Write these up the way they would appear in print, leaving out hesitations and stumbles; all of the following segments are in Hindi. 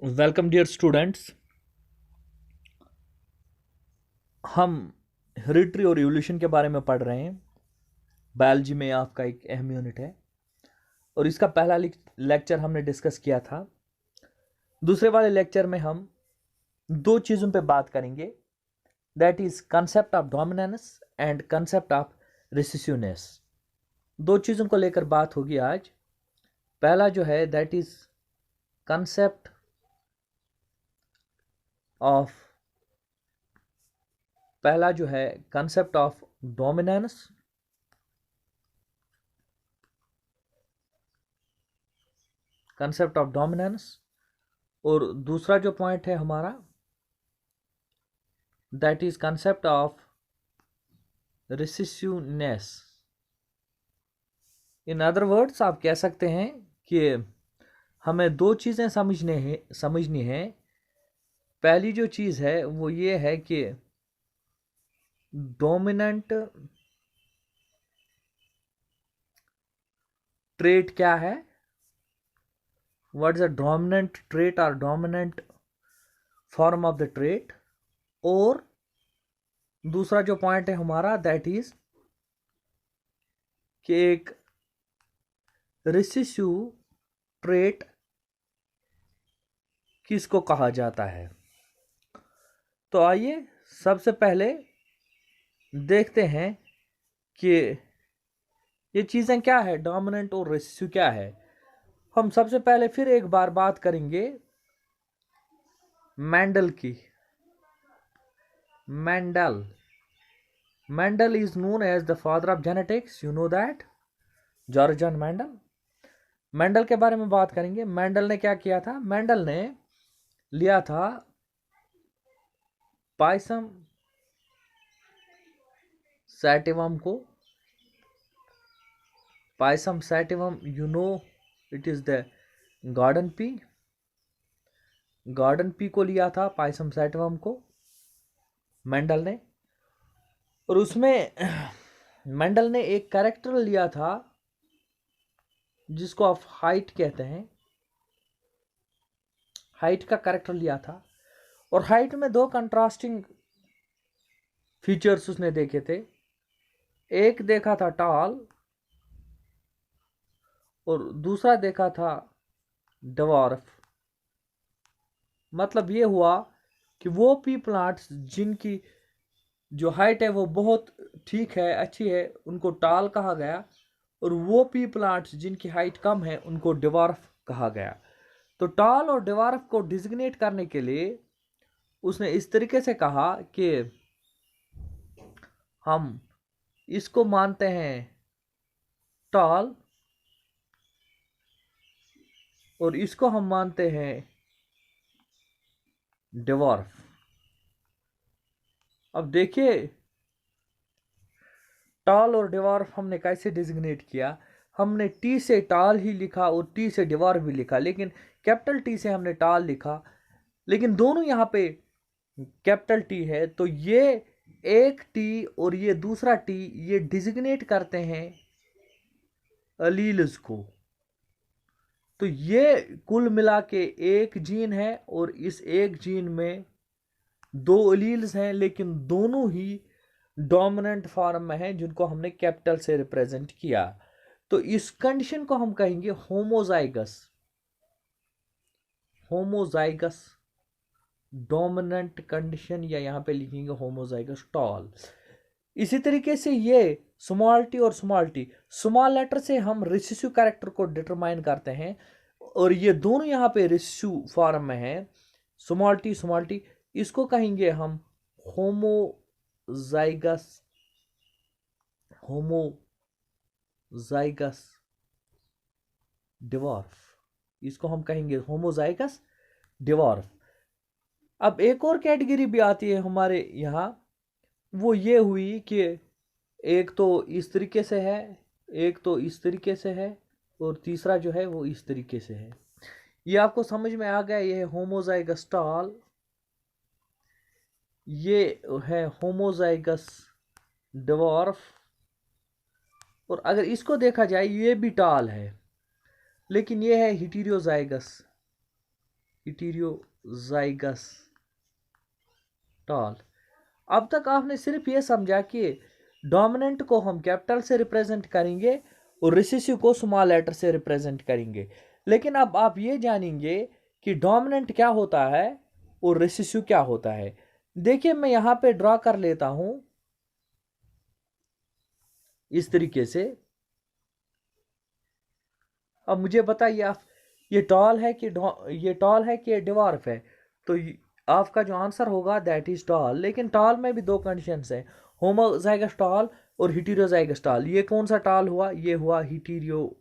Welcome dear students. हम हेरिडिटरी और इवोल्यूशन के बारे में पढ़ रहे हैं। बायोलॉजी में आपका एक अहम यूनिट है और इसका पहला लेक्चर हमने डिस्कस किया था। दूसरे वाले लेक्चर में हम दो चीज़ों पे बात करेंगे, that is concept of dominance and concept of recessiveness. दो चीज़ों को लेकर बात होगी आज। पहला जो है दैट इज कंसेप्ट ऑफ पहला जो है concept of dominance concept of dominance और दूसरा जो पॉइंट है हमारा that is concept of recessiveness. In other words आप कह सकते हैं कि हमें दो चीज़ें समझनी है। पहली जो चीज़ है वो ये है कि डोमिनेंट ट्रेट क्या है, what is a dominant trait और dominant form of the trait. और दूसरा जो पॉइंट है हमारा दैट इज कि एक रिसेसिव ट्रेट किसको कहा जाता है। तो आइए सबसे पहले देखते हैं कि ये चीज़ें क्या है, डोमिनेंट और रिसेसिव क्या है। हम सबसे पहले फिर एक बार बात करेंगे मेंडल की। Mendel is known as the father of genetics, you know that, George John Mendel. Mendel के बारे में बात करेंगे। मेंडल ने क्या किया था, मेंडल ने लिया था पायसम सैटिवम को। Payasam sativum you know it is the garden pea. Garden pea को लिया था पायसम सैटिवम को मेंडल ने, और उसमें मेंडल ने एक कैरेक्टर लिया था जिसको आप हाइट कहते हैं। हाइट का कैरेक्टर लिया था और हाइट में दो कंट्रास्टिंग फीचर्स उसने देखे थे। एक देखा था टॉल और दूसरा देखा था डवार्फ। मतलब ये हुआ कि वो पी प्लांट्स जिनकी जो हाइट है वो बहुत ठीक है, अच्छी है, उनको टॉल कहा गया, और वो पी प्लांट्स जिनकी हाइट कम है उनको डिवार्फ कहा गया। तो टॉल और डिवार्फ को डिजिग्नेट करने के लिए उसने इस तरीके से कहा कि हम इसको मानते हैं टॉल और इसको हम मानते हैं डिवार्फ। अब देखिए टॉल और डिवार्फ हमने कैसे डिजिग्नेट किया। हमने टी से टॉल ही लिखा और टी से डिवार्फ भी लिखा, लेकिन कैपिटल टी से हमने टॉल लिखा, लेकिन दोनों यहाँ पे कैपिटल टी है। तो ये एक टी और ये दूसरा टी ये डिजिग्नेट करते हैं अलील्स को। तो ये कुल मिला के एक जीन है और इस एक जीन में दो अलील्स हैं, लेकिन दोनों ही डोमिनेंट फॉर्म में हैं जिनको हमने कैपिटल से रिप्रेजेंट किया। तो इस कंडीशन को हम कहेंगे होमोजाइगस। होमोजाइगस डोमिनेंट कंडीशन, या यहां पे लिखेंगे होमोजाइगस टॉल। इसी तरीके से ये स्मॉल टी और स्मॉल लेटर से हम रिसेसिव कैरेक्टर को डिटरमाइन करते हैं, और ये दोनों यहाँ पे रिसेसिव फॉर्म में है, स्मॉल टी। इसको कहेंगे हम होमोजाइगस होमोजाइगस डिवॉर्फ। इसको हम कहेंगे होमोजाइगस डिवॉर्फ। अब एक और कैटेगरी भी आती है हमारे यहाँ, वो ये हुई कि एक तो इस तरीके से है, एक तो इस तरीके से है, और तीसरा जो है वो इस तरीके से है। ये आपको समझ में आ गया, ये है होमोजाइगस टॉल, ये है होमोजाइगस डिवॉर्फ। और अगर इसको देखा जाए ये भी टॉल है, लेकिन ये है हिटीरियोजाइगस heterozygous tall। अब तक आपने सिर्फ ये समझा कि डोमिनेंट को हम कैपिटल से रिप्रेजेंट करेंगे और रिसेसिव को स्मॉल लेटर से रिप्रेजेंट करेंगे, लेकिन अब आप ये जानेंगे कि डोमिनेंट क्या होता है और रिसेसिव क्या होता है। देखिए मैं यहां पे ड्रॉ कर लेता हूं इस तरीके से। अब मुझे बताइए आप, ये टॉल है कि डिवार्फ है? तो आपका जो आंसर होगा दैट इज टॉल। लेकिन टॉल में भी दो कंडीशंस है, होमोजाइगस टॉल और हेटेरोजाइगस टॉल। ये कौन सा टॉल हुआ? ये हुआ हेटेरोजाइगस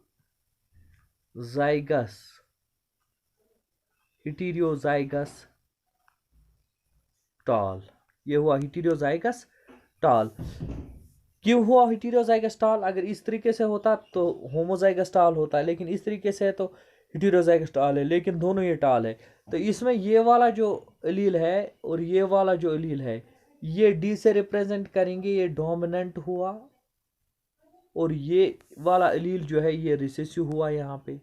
टॉल। ये हुआ हेटेरोजाइगस टॉल। क्यों हुआ हेटेरोजाइगस टॉल? अगर इस तरीके से होता तो होमोजाइगस टॉल होता है, लेकिन इस तरीके से है तो हेटेरोजाइगस टॉल है, लेकिन दोनों ये टॉल है। तो इसमें ये वाला जो एलील है और ये वाला जो एलील है ये डी से रिप्रेजेंट करेंगे, ये डोमिनेंट हुआ, और ये वाला एलील जो है ये रिसेसिव हुआ यहाँ पे।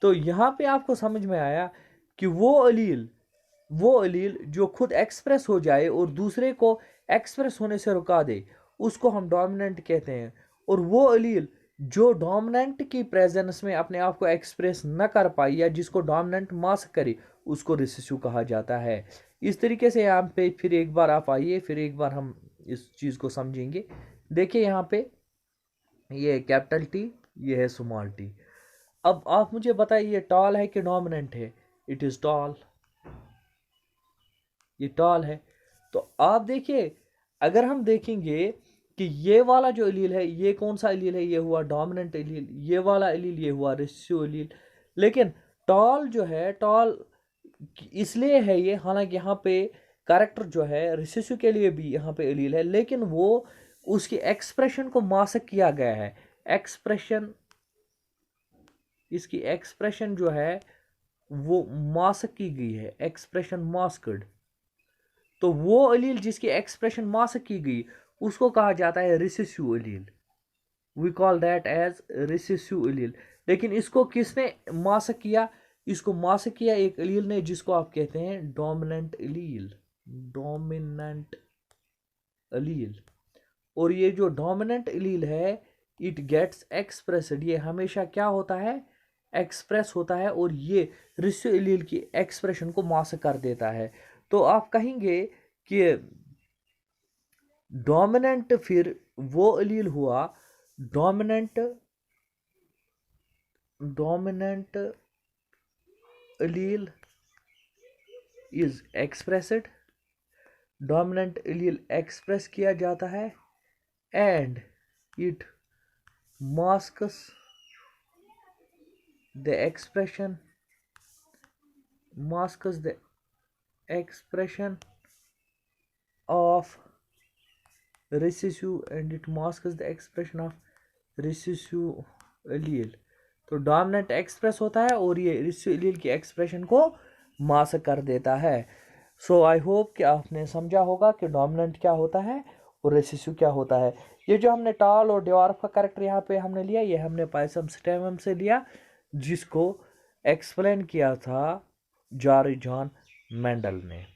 तो यहाँ पे आपको समझ में आया कि वो एलील जो खुद एक्सप्रेस हो जाए और दूसरे को एक्सप्रेस होने से रुका दे उसको हम डोमिनेंट कहते हैं, और वो एलील जो डोमिनेंट की प्रेजेंस में अपने आप को एक्सप्रेस न कर पाई या जिसको डोमिनेंट मास्क करे उसको रिसेसिव कहा जाता है। इस तरीके से यहाँ पे फिर एक बार आप आइए, फिर एक बार हम इस चीज़ को समझेंगे। देखिए यहाँ पे ये कैपिटल टी, ये है स्मॉल टी। अब आप मुझे बताइए ये टॉल है कि डोमिनेंट है? इट इज टॉल, ये टॉल है। तो आप देखिए, अगर हम देखेंगे कि ये वाला जो एलील है ये कौन सा एलील है? ये हुआ डोमिनेंट एलील। ये वाला एलील ये हुआ रिसेसिव एलील। लेकिन टॉल जो है, टॉल इसलिए है ये, हालांकि यहाँ पे कैरेक्टर जो है रिसेसिव के लिए भी यहाँ पे एलील है, लेकिन वो उसकी एक्सप्रेशन को मास्क किया गया है। एक्सप्रेशन, इसकी एक्सप्रेशन जो है वो मास्क की गई है, एक्सप्रेशन मास्कड। तो वो एलील जिसकी एक्सप्रेशन मास्क की गई उसको कहा जाता है recessive allele. We call that as recessive allele. लेकिन इसको किसने मास्क किया? इसको मास्क किया एक एलील ने जिसको आप कहते हैं डोमिनेंट एलील। Dominant allele. और ये जो डोमिनेंट एलील है इट गेट्स एक्सप्रेस्ड, ये हमेशा क्या होता है? एक्सप्रेस होता है, और ये रिसेसिव एलील की एक्सप्रेशन को मास्क कर देता है। तो आप कहेंगे कि डोमिनेंट फिर वो एलील हुआ, dominant allele is expressed, dominant allele express किया जाता है, and it masks the expression of recessive, and it masks the expression of recessive allele। तो डोमिनेंट एक्सप्रेस होता है और ये रिसेसिव एलील की एक्सप्रेशन को मास्क कर देता है। सो आई होप कि आपने समझा होगा कि डोमिनेंट क्या होता है और रिसेसिव क्या होता है। ये जो हमने टॉल और डिवार्फ का कैरेक्टर यहाँ पे हमने लिया, ये हमने पायसम स्टेमम से लिया, जिसको एक्सप्लेन किया था जॉर्ज जॉन मेंडल ने।